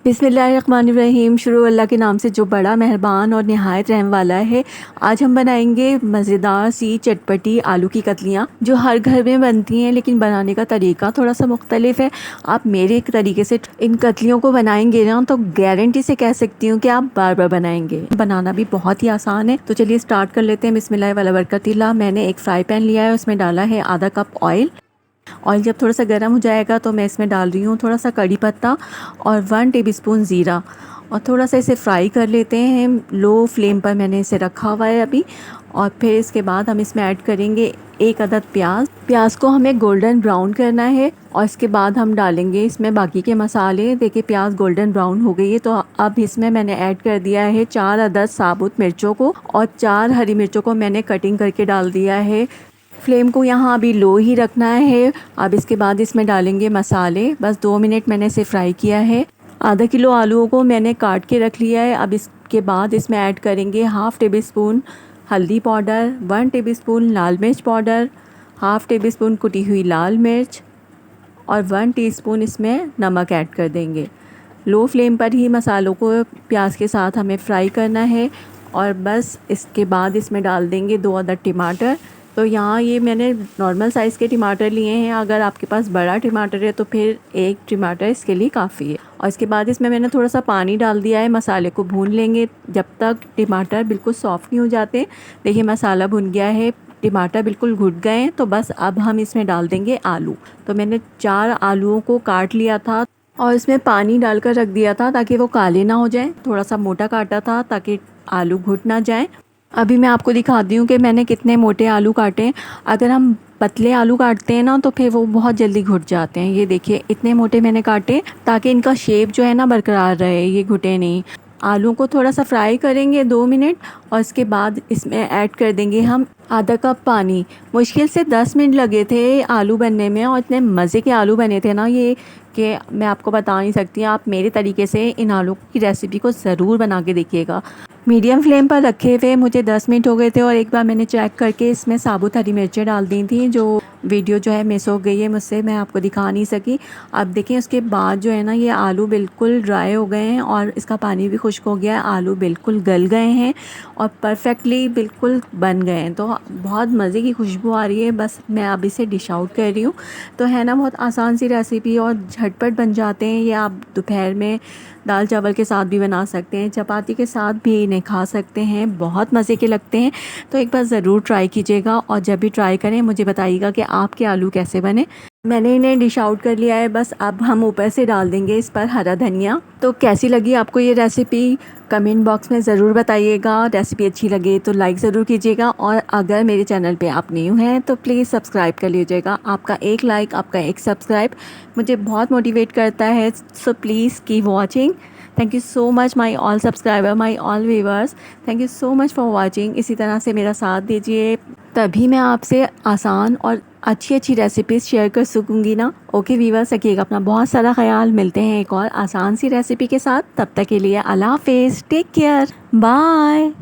बिस्मिल्लाहिर्रहमानिर्रहीम। शुरू अल्लाह के नाम से जो बड़ा मेहरबान और नहायत रहम वाला है। आज हम बनाएंगे मज़ेदार सी चटपटी आलू की कतलियाँ जो हर घर में बनती हैं, लेकिन बनाने का तरीका थोड़ा सा मुख्तलिफ है। आप मेरे तरीके से इन कतलियों को बनाएंगे ना तो गारंटी से कह सकती हूँ कि आप बार बार बनाएंगे। बनाना भी बहुत ही आसान है, तो चलिए स्टार्ट कर लेते हैं। बिस्मिल्लाह वाला बरकतिल्लाह। मैंने एक फ्राई पैन लिया है, उसमें डाला है आधा कप ऑयल। ऑयल जब थोड़ा सा गर्म हो जाएगा तो मैं इसमें डाल रही हूँ थोड़ा सा कड़ी पत्ता और 1 टेबलस्पून ज़ीरा, और थोड़ा सा इसे फ्राई कर लेते हैं। लो फ्लेम पर मैंने इसे रखा हुआ है अभी। और फिर इसके बाद हम इसमें ऐड करेंगे 1 अदद प्याज को हमें गोल्डन ब्राउन करना है। और इसके बाद हम डालेंगे इसमें बाकी के मसाले। देखिए प्याज गोल्डन ब्राउन हो गई है, तो अब इसमें मैंने ऐड कर दिया है 4 अदद साबुत मिर्चों को, और 4 हरी मिर्चों को मैंने कटिंग करके डाल दिया है। फ्लेम को यहाँ अभी लो ही रखना है। अब इसके बाद इसमें डालेंगे मसाले। बस 2 मिनट मैंने इसे फ्राई किया है। आधा किलो आलूओं को मैंने काट के रख लिया है। अब इसके बाद इसमें ऐड करेंगे 1/2 टेबलस्पून हल्दी पाउडर, 1 टेबलस्पून लाल मिर्च पाउडर, 1/2 टेबलस्पून कुटी हुई लाल मिर्च, और 1 टीस्पून इसमें नमक ऐड कर देंगे। लो फ्लेम पर ही मसालों को प्याज के साथ हमें फ्राई करना है। और बस इसके बाद इसमें डाल देंगे 2 अदद टमाटर। तो यहाँ ये मैंने नॉर्मल साइज़ के टमाटर लिए हैं। अगर आपके पास बड़ा टमाटर है तो फिर 1 टमाटर इसके लिए काफ़ी है। और इसके बाद इसमें मैंने थोड़ा सा पानी डाल दिया है। मसाले को भून लेंगे जब तक टमाटर बिल्कुल सॉफ़्ट नहीं हो जाते। देखिए मसाला भुन गया है, टमाटर बिल्कुल घुट गए हैं। तो बस अब हम इसमें डाल देंगे आलू। तो मैंने 4 आलूओं को काट लिया था और इसमें पानी डालकर रख दिया था ताकि वो काले ना हो जाएं। थोड़ा सा मोटा काटा था ताकि आलू घुट ना जाए। अभी मैं आपको दिखाती हूँ कि मैंने कितने मोटे आलू काटे हैं। अगर हम पतले आलू काटते हैं ना तो फिर वो बहुत जल्दी घुट जाते हैं। ये देखिए इतने मोटे मैंने काटे ताकि इनका शेप जो है ना बरकरार रहे, ये घुटे नहीं। आलू को थोड़ा सा फ्राई करेंगे 2 मिनट, और इसके बाद इसमें ऐड कर देंगे हम आधा कप पानी। मुश्किल से 10 मिनट लगे थे आलू बनने में, और इतने मज़े के आलू बने थे ना ये कि मैं आपको बता नहीं सकती। आप मेरे तरीके से इन आलू की रेसिपी को ज़रूर बना के देखिएगा। मीडियम फ्लेम पर रखे हुए मुझे 10 मिनट हो गए थे, और एक बार मैंने चेक करके इसमें साबुत हरी मिर्चें डाल दी थी। जो वीडियो जो है मिस हो गई है मुझसे, मैं आपको दिखा नहीं सकी। अब देखिए उसके बाद जो है ना ये आलू बिल्कुल ड्राई हो गए हैं और इसका पानी भी खुश्क हो गया है। आलू बिल्कुल गल गए हैं और परफेक्टली बिल्कुल बन गए हैं। तो बहुत मज़े की खुशबू आ रही है। बस मैं अब इसे डिश आउट कर रही हूँ। तो है ना बहुत आसान सी रेसिपी और झटपट बन जाते हैं। ये आप दोपहर में दाल चावल के साथ भी बना सकते हैं, चपाती के साथ भी इन्हें खा सकते हैं। बहुत मज़े के लगते हैं। तो एक बार ज़रूर ट्राई कीजिएगा, और जब भी ट्राई करें मुझे बताइएगा कि आपके आलू कैसे बने। मैंने इन्हें डिश आउट कर लिया है। बस अब हम ऊपर से डाल देंगे इस पर हरा धनिया। तो कैसी लगी आपको ये रेसिपी कमेंट बॉक्स में ज़रूर बताइएगा। रेसिपी अच्छी लगे तो लाइक ज़रूर कीजिएगा, और अगर मेरे चैनल पे आप न्यू हैं तो प्लीज़ सब्सक्राइब कर लीजिएगा। आपका एक लाइक, आपका एक सब्सक्राइब मुझे बहुत मोटिवेट करता है। So please keep watching. Thank you so much my all subscriber, my all viewers. Thank you so much for watching. इसी तरह से मेरा साथ दीजिए, तभी मैं आपसे आसान और अच्छी रेसिपीज़ शेयर कर सकूँगी ना। ओके व्यूवर्स, रखिएगा अपना बहुत सारा ख्याल। मिलते हैं एक और आसान सी रेसिपी के साथ। तब तक के लिए अल्लाह हाफिज़, टेक केयर, बाय।